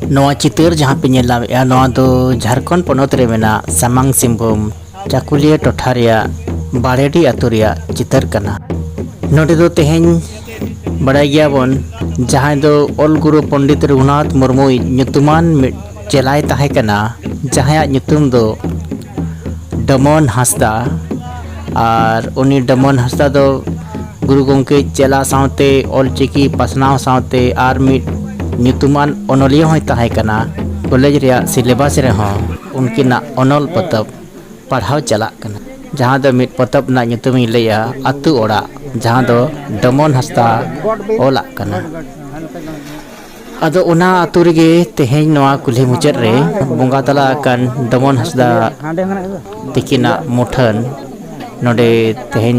नवा चितर जहाँ पे नेला नवा दो झारखंड पनत रे मेना सामांग सिंहभूम चाकुलिया टोठा रेया बाड़ेडी आतु रेया चितर कना। नोडे दो तेहेन बड़ाई गया बन जहाँ दो ऑल गुरु पंडित रघुनाथ मुर्मू nyutuman चेलाय ताहे कना जहाँ nyutum दो डमन हांसदा और उनी डमन हांसदा दो गुरु गोंके चेला सावते ऑलचिकी पासनाव सावते आर मिट nyutuman ओनलिया होय ताहे कना कॉलेज रेया सिलेबस रे हों उनकिना ओनल पतब पढ़ाव चला कना जहाँ दो मिट पतब ना nyutum लेया अतु ओड़ा जहाँ दो डमन हांसदा ओला कना। अदो उना आतु रेगे तेहेन नवा कुल्ही मुचाद रे बोंगा तला कान डमन हांसदा तिकिना मुठन नोडे तेहेन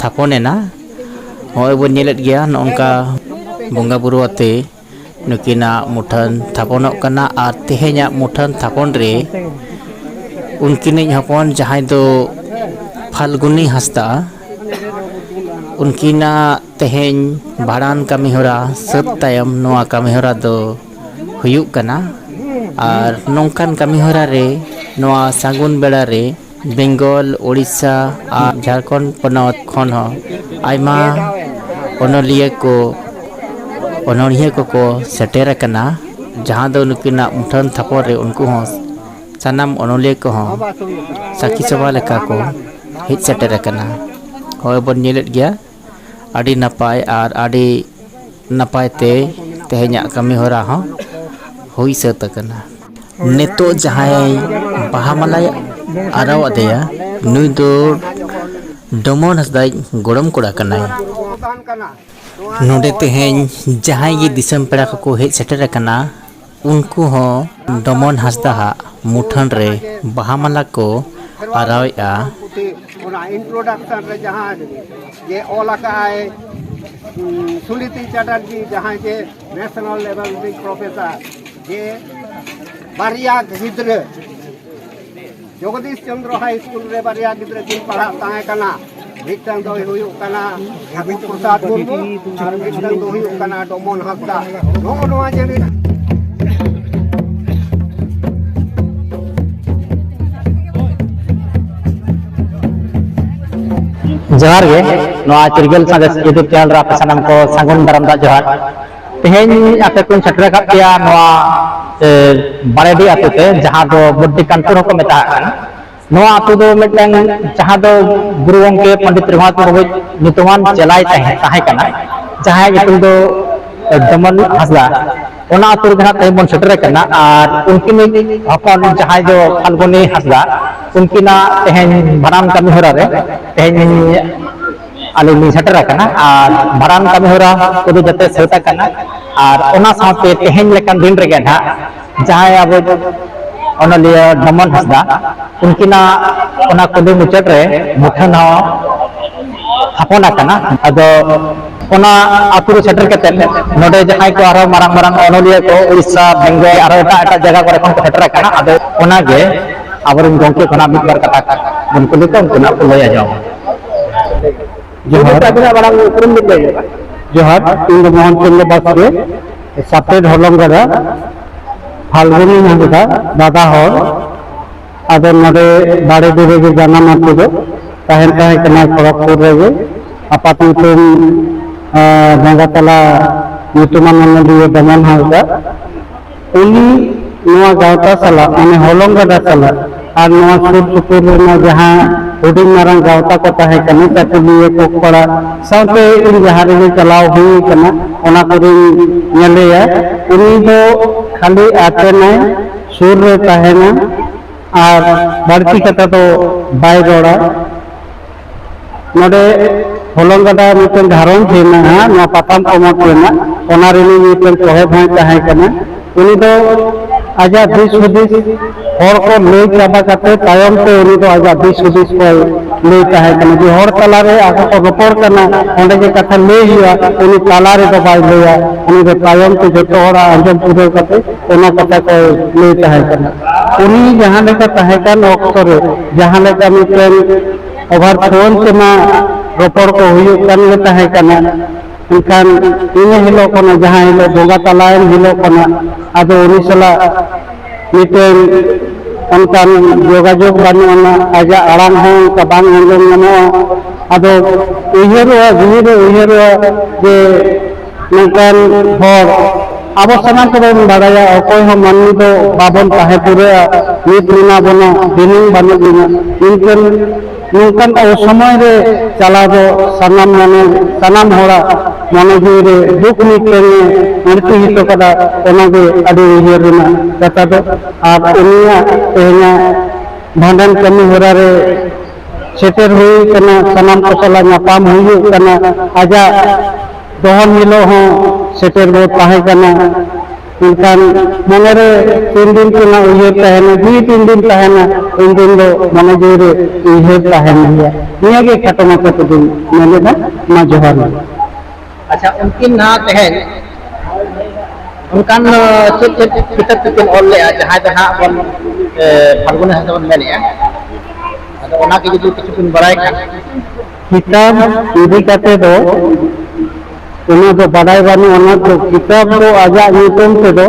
थापोनेना होय बो नेलेद गया नोंका बोंगा बुरु आते नुकिना मुठन थापोनक कना आर तेहेन्या मुठन थापोन रे उनकिनि हपन जहाँ दो फाल्गुनी हांसदा उनकिना तेहेन भाड़ान कमी होरा सत तायम नवा कमी होरा दो हुयुक कना और नोंकान कमी होरा रे नवा सागुन बेड़ा रे बेंगल ओडिशा और झारखंड पनत खन हो आयमा ओनलिया को ओनलिया को सेटेर कना जहाँ दो नुकिना मुठन थापोर रे उनको हो सानाम ओनलिया को हो साखी सभा लेका को हिट सेटेर कना होय बन नेलेद गया आदि नपाय और आदि नपाय ते तेहेन्या कमी होरा हो हुई सत कना। नेतो जहाँ बाहामालाय आराव अदेया नुई दो डमन हांसदा गोड़म कोड़ा कनाय। नोडे तेहेन जहाँ ये दिसम पेड़ा को हेज सेटेर कना उनको हो डमन हांसदा मुठन रे बाहामाला को आरावया इंट्रोडक्शन रे जहाँ ये ओला का है सुनीति चटर्जी जहाँ के नेशनल लेवल प्रोफेसर ये बारिया गिद्रे जगदीश चंद्र हाई स्कूल रे बारिया गिद्रे की पढ़ा ताहे कना मिटन दो हुयु कना ठाकुर प्रसाद मुर्मू और मिटन दो हुयु कना डमन हांसदा नो नोआ जेने जोहार गे नवा चिरगल सादेश यूट्यूब चैनल रा सानाम को सांगुन दाराम दा जोहार तेहेन आते को छटरा का पिया नवा बाड़ेडी आते ते जहां दो बुद्धि कानपुर को मेता नवा आतु दो मिटन जहां दो गुरु गोंके पंडित रघुनाथ मुर्मू nyutuman चेलाय ताहे कना जहां nyutum दो डमन हांसदा ओना आतु रे तेहेन बन सेटेर कना और उनकिन हपन जहां दो फाल्गुनी हांसदा उनकिना तेहेन भाड़ान कमी होरा रे तेहेन आलिनी सेटेर कना और भाड़ान कमी होरा को जते सेता कना और ओना साथे तेहेन लेकान दिन रे ना जहां अब ओनलिया डमन हांसदा उनकिना ओना कुली मुचाद रे मुठन हो थापोना कना अदो ओना आतु रे सेटेर कते नोडे जहां को आरो मारंग मारंग ओनलिया को उड़ीसा बेंगल आरो एटा जगह को को सेटेर कना अदो ओना गे आवरिन गोंके खना मिट बार कथा बन कुली तो उनका लया जाओ जोहार अगला बड़ा उपरम मिल जाएगा जोहार इन मोहन चंद्र बासरे सफेद होलंगरा फाल्गुनी हांसदा दादा हर आदर नडे बाड़े दुरे के जाना माते दो ताहेन ताहे कना खड़गपुर रे आपात nyutum बंगातला nyutuman ओनलिया डमन हांसदा उनी नवा गावता साला माने होलंगरा साला और नवा सुर सुपुर में जहाँ हुडिंग मारंग गावता को ताहे कना चाकुलिया को पड़ा साथे इन जहाँ रे चलाव हुई कना ओना करिन नेलेया उनी दो खाली आते न सुर रे ताहेना और बाड़ती कथा तो बाय रोड़ा नोडे होलंगरा मिटन धारण थेना नवा पाताम कोमत रेना ओना रेनी मिटन कोहे भाई ताहे कना उनी दो आजा दिस हुदिस हर को ले चाबा करते तायम ते उनी तो आजा दिस हुदिस को ले ताहे कना जे हर तला रे आको को रपोर करना ओंडे जे कथा ले हिया उनी तला रे तो बाय लेया उनी दो तायम ते जतो हरा अंजन पूरे करते ओना कथा को ले ताहे कना उनी जहां लेका ताहे कन अक्सर जहां लेका मिटन ओवर फोन से मा रपोर को हुयु कन ले ताहे कना इनखान इन हिलो कोना जहां हिलो बोगा तलायन हिलो कोना आदो उनी सला मिटेन उनकान योगायोग बानुना आजा आराम हो कबान अंजम नमो आदो उयहरो जे नंकान हर अब सामान को बाड़ाया अकोय हो माननी दो बाबन ताहे पूरे नित मिना बनो दिनिंग बानु दिना इनकन नंकान ओ समय रे चला दो सनाम माने सनाम होड़ा माने जे दुख मिटने मृत्यु हितो कदा ओनागे अडी उयहर रेना कथा दो आर उनिया तेना भांडन कमी होरा रे सेटर हुई कना सनाम को सला नापाम हुई कना आजा दोहन मिलो हो सेटर बो ताहे कना इनकान मने रे 3 दिन के ना उयहर ताहेना 2-3 दिन ताहेना इन दिन दो मने जोरे उयहर ताहेना निया के खतमा को दिन मैंने बा मा जोहार अच्छा उनकिन ना तहन उनकान चेक किताब किन ऑल ले जहां जहां बन फाल्गुन हंसदा बन मेने अदा ओना के जुदी किछु बिन बड़ाई का किताब इदी काते दो उना दो बड़ाई बानी ओना तो किताब दो आजा नितम ते दो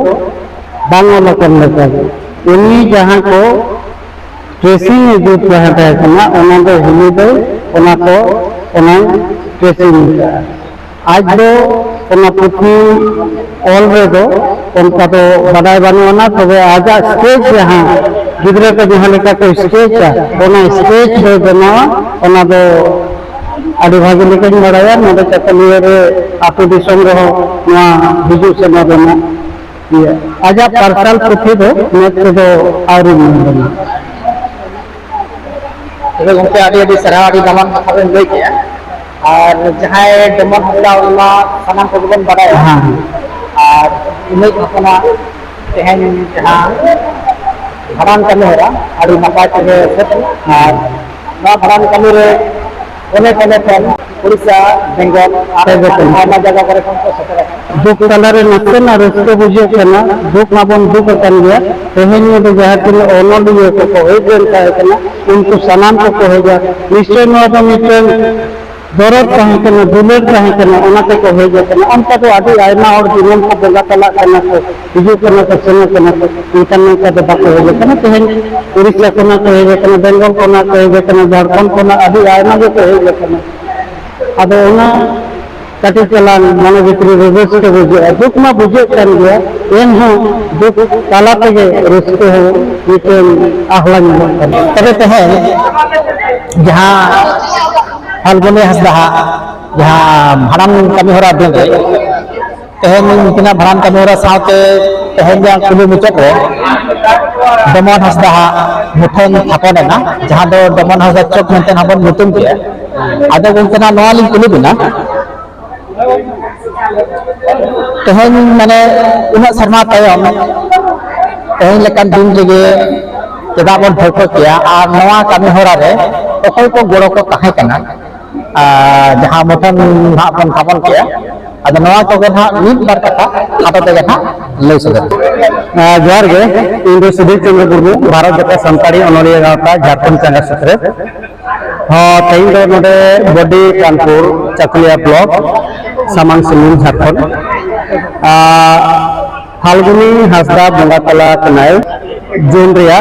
बांग लकन लका उनी जहां को ट्रेसिंग जुत रहता है ना ओना दो हिली दो ओना को ओना ट्रेसिंग आज दो ओना पुथी ऑल रे दो उनका तो बड़ाई बानी ओना तो आजा स्टेज जहां गिदरे को जहां लेका को स्टेज है ओना स्टेज दो बनावा ओना दो आदि भागे लेकिन बड़ाया नोडे चकलिए रे आतु दिसम रहो ना हिजु से ना बना ये आजा पार्सल पुथी दो नेट दो आउरी बना तबे गंके आदि सरा आदि दमन कथा बेन लई किया और जहां दमन हल्ला उना सनाम को बन बड़ाया हां और इमेज अपना तेहन जहां भरान कमी होरा आदि नपाय तबे सेट और ना भरान कमी रे ओने कोने फैन उड़ीसा बेंगल आयमा जगह करे को सेटर दुख तलारे नते ना रस्ते बुझे कना दुख ना बन दुख कन गया तेहन में तो जहां तिन ओनलिए को होय देन का कना उनको सलाम को हो जा निश्चय न तो मिटन दरद कहे कना दुलेर कहे कना ओना ते को हो जा कना उनका तो आदि आयमा और जीवन को बोगा तला कना को हिजु कना को सेना कना को इंटरनेट का तो बात हो जा कना तेहन उड़ीसा कना को हो जा कना बेंगल कना को हो जा कना झारखंड कना आदि आयमा जो को हो जा कना अब ओना कटी चलान माने भितरी रस के बुझे दुख मा बुझे कन गया एन हो दुख ताला तेगे रस्ते हो मिटन आहलान तबे तहे जहां फाल्गुनी हंसदा जहां भरान कमी होरा दिन रे तहेन इतना भरान कमी होरा साथे तहेन जा कुलु मुचक रे दमन हंसदा मुठन थापना जहां दो दमन हंसदा चोक मेंटेन हबन मुतुम के आदो उनकना नवालिन कुलु बिना तहेन माने उना शर्मा तायम तहेन लेकन दिन जगे चेदा बन ठोको किया और नवा कमी होरा रे ओकय को गोड़ो को ताहे कना जहां मुठन ना बन थापन किया अद नवा को गना नीत बार कथा खातो ते गना लई सदर जोहार गे इंदो सुधीर चंद्र मुर्मू भारत जका संताड़ी अनोलिया गावता झारखंड चंगा सत्र हाँ तेज दो नोडे बॉडी कानपुर चकलिया ब्लॉक सामांग सिंह झारखंड फाल्गुनी हंसदा बंगा तला कनाय जून रिया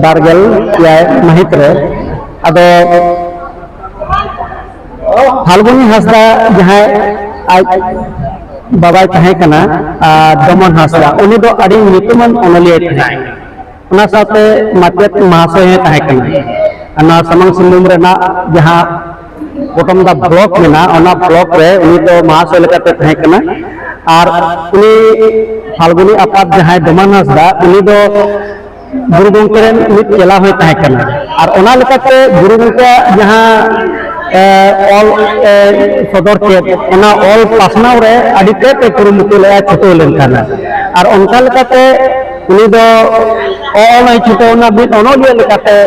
बारगल या महित रे अदो फाल्गुनी हंसदा जहां आज बाबाई तहे कना दमन हंसदा उनी दो अड़ी नितुमन अनलिया तहे उना साथे माचेत महाशय तहे कना अना समंग सिंधुम रेना जहां कोटम दा ब्लॉक मेना ओना ब्लॉक रे उनी तो महाशय लेकाते तहे कना और उनी फाल्गुनी आपात जहां दमन हंसदा उनी दो गुरु गंके रेन मित चला होय तहे कना और ओना लेकाते गुरु गंके जहां ऑल सदर के ओना ऑल पासनाव रे अडी ते कुरुमुटु ले छुटो लेन खाना और उनका लेकाते उनी दो ऑल आई छुटो ना बिन ओनोलिया लेकाते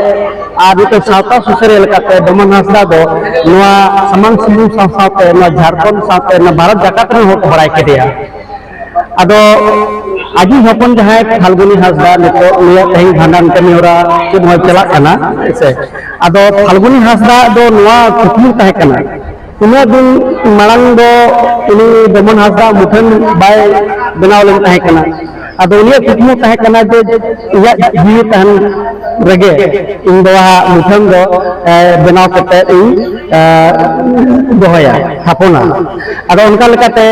आर तो सावता सुसरे लेकाते दमन हंसदा दो नवा समांग सिंधु साथे ना झारखंड साथे ना भारत जाकात रे हो बड़ाई केदिया अदो आजी हपन जहां फाल्गुनी हंसदा नितो उनिया तही भांडन कमी होरा के मोय चला कना से अदो फाल्गुनी हंसदा दो नवा कुकमु तहे कना उन्हें दिन मांग दो उनी दमन हासदा मुठन बाय बनाव लेन तहे कना अदो उनी कुकमु तहे कना जे इया जीवी तहन रगे इन दोहा मुठन दो बनाव कते इन दोहया थापोना अदो उनका लेकाते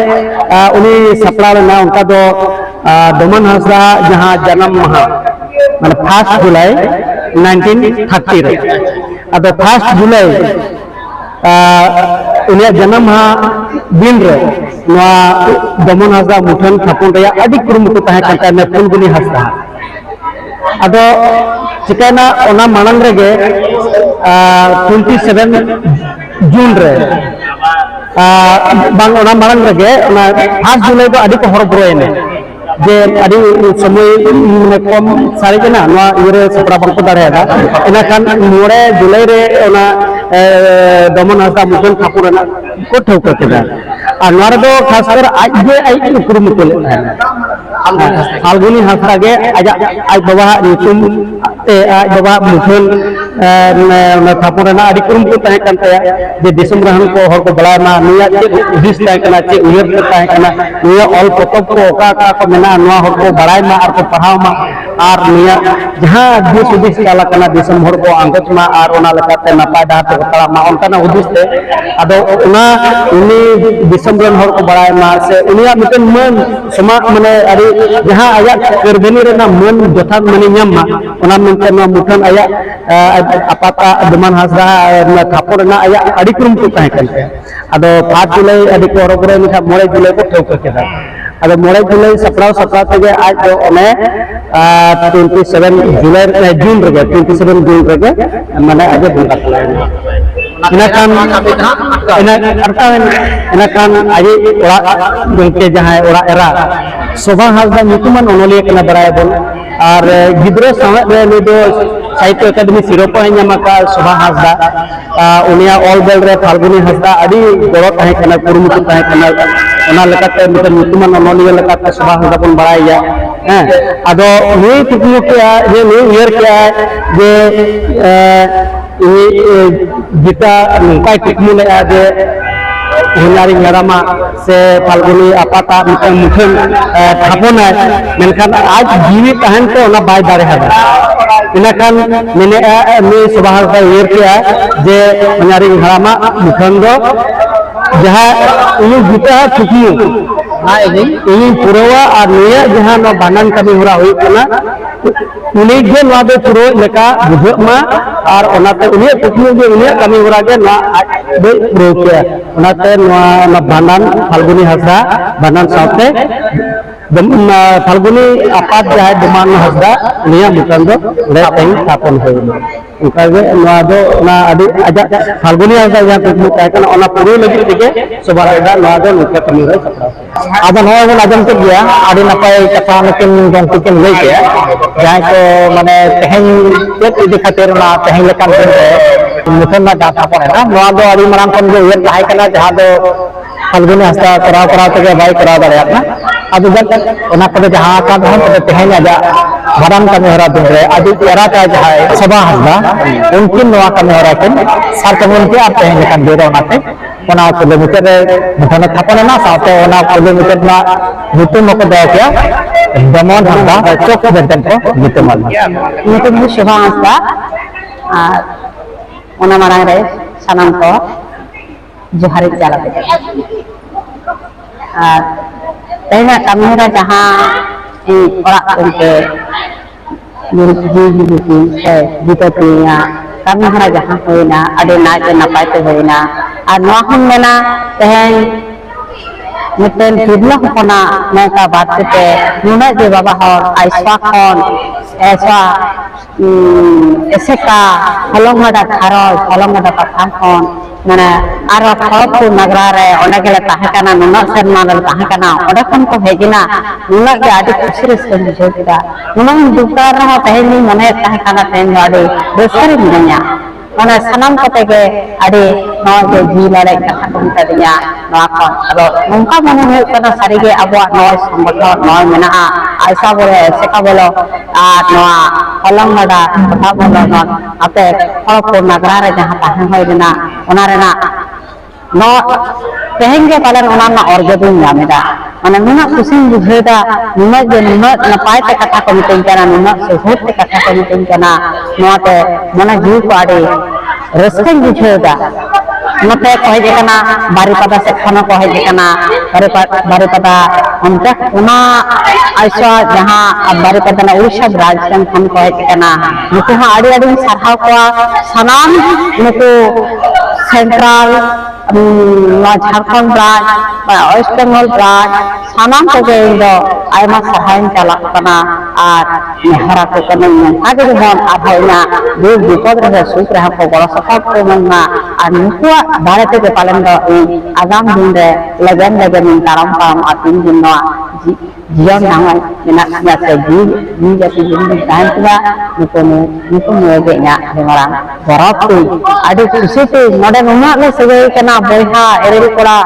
उनी सपड़ा लेना उनका दो दमन हासदा जहां जन्म माह माने 1 जुलाई 1930 रे अदो 1 जुलाई उन्हें जन्म माह दिन रे नवा दमन हासदा मुठन थापुन रे अडी कुरुमुटु तहे कंता ने फुलगुनी हासदा अदो चिकाना ओना मानन रेगे 27 जून रे बांग ओना मानन रेगे ओना 1 जुलाई दो अडी को हरबरोयने जे अडी समय ने कम सारी जना नवा इरे सपरा बंको दाड़ेगा एना खान 9 जुलाई रे ओना दमन हासदा मुठन थापुन रे को ठौका केदा और नोर दो खासकर आज जे आई कुरुमुटु ले फाल्गुनी हासदा गे आज आज बाबा नितुम ते आज बाबा मुठन थापुन रे अडी कुरुमुटु तहे कान तया जे दिसम रहन को हर को बड़ा मा निया जे हिस तहे कना जे उयर तहे कना निया ऑल पतब को ओका का को मेना नोआ हर को बड़ाई मा और को पढ़ाव मा और निया जहां दिस उदिस काला कना दिसम हर को अंगत मा और ओना लकाते नपाय डाहर को तड़ा मा उनका ना उदिस ते अदो ओना उनी दिसम रन हर को बड़ाई मा से उनिया मिटन मन समा माने अरे जहां आया करबेनी रे ना मन जथा माने ᱧᱟᱢ मा ओना मिनते ना मुठन आया अपाता दमन हासदा ना थापुन ना आया अडी कुरुमुटु तहे कंते अदो 5 जुलाई अडी को हरबरो निखा 9 जुलाई को ठौका केदा अदो 9 जुलाई सपड़ा तेगे आज दो ओने 27 जुलाई जून रे 27 जून रे माने आज बुंगा इनाकान आज ओड़ा गंके जहां ओड़ा एरा शोभा हासदा नितुमान ओनलिया कना बड़ाय बोल और गिद्रो समय रे नि दो साहित्य अकादमी सिरोपा नामा शोभा हासदा उनिया ऑल बेल रे फाल्गुनी हासदा अडी गड़ो तहे कना कुरुमुटु तहे कना ओना लेकाते मिटन नितुमान ओनलिया लेकाते शोभा हासदा बन बड़ाया हैं अदो नि कुकमु के जे नि उयर के जे गीता नंकाय कुकमु ले जे हिनारी नरामा से फाल्गुनी आपाता मिटन मुठन थापुन मेनखान आज जीवी तहन तो ओना बाय दारे हदा इनाखान मेने मी शोभा हासदा उयर के जे हिनारी नरामा मुठन दो जहां उनी गीता कुकमु इन पुरवा और निया जहां नो बानान कमी होरा हुई कना उनी जे नवा दो पुरो लेका बुझमा और ओनाते उनी कुकमु जे उनी कमी होरा के ना दो पुरो के ओनाते नवा बानान फाल्गुनी हासदा बानान साथे फाल्गुनी आपात जहां दमन हासदा निया मुठन दो ले तई थापुन होई उनका गे नवा दो ना अडी आजा फाल्गुनी हासदा जहां कुकमु तहे कना ओना पुरो लगी तेगे शोभा हासदा नवा दो नुका कमी होई सपड़ा अब नवा बन आजम के गया आडी नपाय कथा नकिन गंती किन लई के जहां को माने तहें चेत इदि खातिर ना तहें लेकान मुठन ना डाटा पड़े ना नवा दो आडी मराम कन जो उयर तहे कना जहां दो फाल्गुनी हासदा कराव तेगे बाय कराव दाड़े ना अब जब ओना कदे जहां का हम तहें आजा भरन का मेहरा दिन रे आदि एरा का जहां शोभा हासदा उनकिन नवा का मेहरा किन सार कमन के आप तहें लेकान दे रोनाते ओना किलोमीटर रे मुठन थापुन ना साथे ओना किलोमीटर ना नितुम को दे के दमन हासदा चोक बेंटन को नितुम नितुम शोभा हासदा और ओना मारांग रे सानाम को जोहारी जाला और तेना कमेरा जहां ओड़ा उनके जी से जीततिया कमेरा जहां होइना अडे नाच नपायते होइना और नवा हम मेना तहें मिटन तिरला होना नौका बात के नुना जे बाबा हर आइसवा खन ऐसा एसेका हलंगडा खारो हलंगडा पथा खन माने आरो खरगपुर नगरा रे ओने गेले ताहे काना नुना शर्मा ले ताहे काना ओडे खन को हेगिना नुना के आदि खुशी रस्ते बुझो किदा नुना दुकार रहा तहे नि मने ताहे काना तेन आदि रस्ते मिनया ओना सनम कते के आदि नो जे जी लड़े कथा को तदिया नो खन अदो नंका मने हो कना सारी गे अबवा नो संगठन नो मेना आइसा बोले सेका बोलो आ नोआ हलंगडा कथा बोलो नो आपे खरगपुर नगरा रे जहां ताहे होइना ओना रेना नो तेहें के पालन ओना ऑर्गे दुन नामेदा माने नुना खुशी बुझेदा नुना जे नुना नपाय ते कथा को मिटिंग कना नुना सुहोत ते कथा को मिटिंग कना नोते मने जीव पाड़े रस्ते बुझेदा नते कहे जे कना बारीपदा से खाना कहे जे कना बारीपदा उनका ओना ऐसा जहां बारीपदा ना उड़ीसा राजस्थान खन कहे जे कना नुको हा आड़ी आड़ी सरहाव को सनाम नुको सेंट्रल झारखंड राज वेस्ट बेंगल राज सानाम को आयमा सहाय चलना और नेहरा को आगे जेमन आभाइना दुख विपद रहे सुख रहा को गड़ सपोर्ट को मनना और नुकुआ दाड़े ते पालन आगाम दिन रे लगन लगन तारम पारम आतिन दिन जीवन नांगल मेना से जी जाति दिन तांतवा नुको मेगेना हेमरा गरब को आदि खुशी ते नडे नुना ले सगे कना बयहा एरेल कोड़ा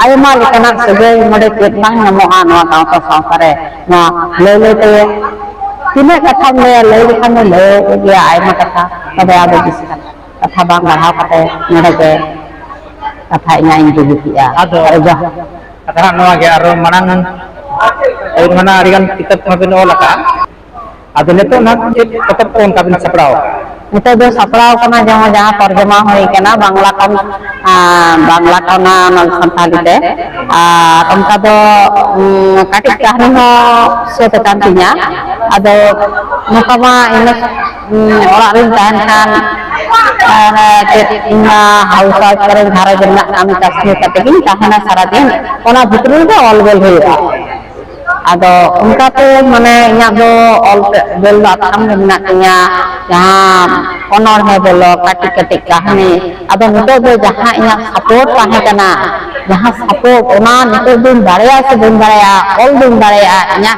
आयमा लेकना सगे नडे चेत बांग नमोहा नवा गांव सावतारे ना ले ते तीना कथा में ले लेखान ले गया आयमा कथा तबे आदे जिस कथा बांग बढ़ाव कते नडे के कथा इना इंजु बिया आदो कथा नवा के आरो मानang mana arigan kitab mabin olaka ado neto na kitab ko kabin sapraw itu do sapraw kana jama terjemah hoy kana bangla kana nol santali te onka do katik kahani ho se tekantinya ado nokama ina orang rin tahan kan ina hausa karen dhara jenna kami kasih kategin tahana saradin ona bhitru do olbel hoya ado उनका तो माने इना दो all bell आथाम मेना तिया जहां honour है बोलो काटी काटी कहानी ado नितो दो जहां इना सपोर्ट ताहे कना जहां सपोर्ट ओना नितो दिन दाड़या से दिन दाड़या ऑल दिन दाड़या इना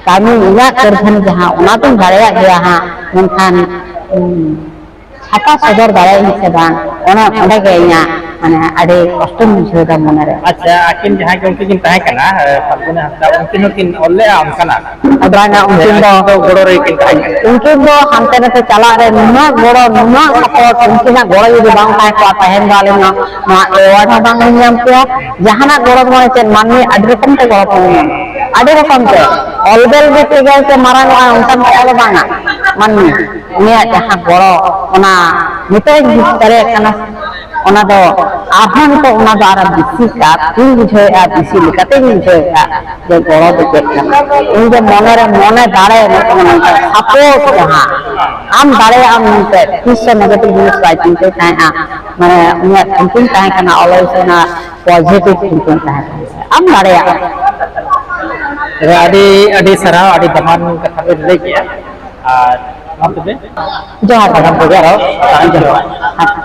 कामी इना करधन जहां ओना दिन दाड़या गया हां मेनखान छापा सदर दाड़या से बान ओना ओंडे के इना माने आडे कष्ट बुझेदा मने रे अच्छा आकिन जहां के उनकी ताहे कना फाल्गुन हफ्ता उनकिन ओले आम कना अदराना उनकिन दो गोड़ो रे किन ताहे उनकिन दो हानते नते चला रे नुना गोड़ो नुना सपोर्ट उनकिना गोड़ो यदि बांग ताहे को ताहेन वाले ना एवार्ड हा बांग नियम के जहाना गोड़ो माने चेन माननी आदि रकम ते गोड़ो को आदि रकम ते ऑलबेल भी ते गए से मारांग उनका मोल बांगा माननी उनिया जहां गोड़ो ओना निते करे कना ओना दो आहान तो ओना दो आरा बिसी का तुम बुझे आ बिसी लिखते बुझे जे गोड़ो दे इन जे मने दाड़े सपोर्ट जहां आम दाड़े आम ते किस नेगेटिव न्यूज़ राइटिंग ते ताया माने उनिया थिंकिंग ताया कना ऑलवेज ना पॉजिटिव थिंकिंग ताया आम दाड़े आदि आदि सराव आदि दमान कथा पे ले किया और आप तो जोहार जोहार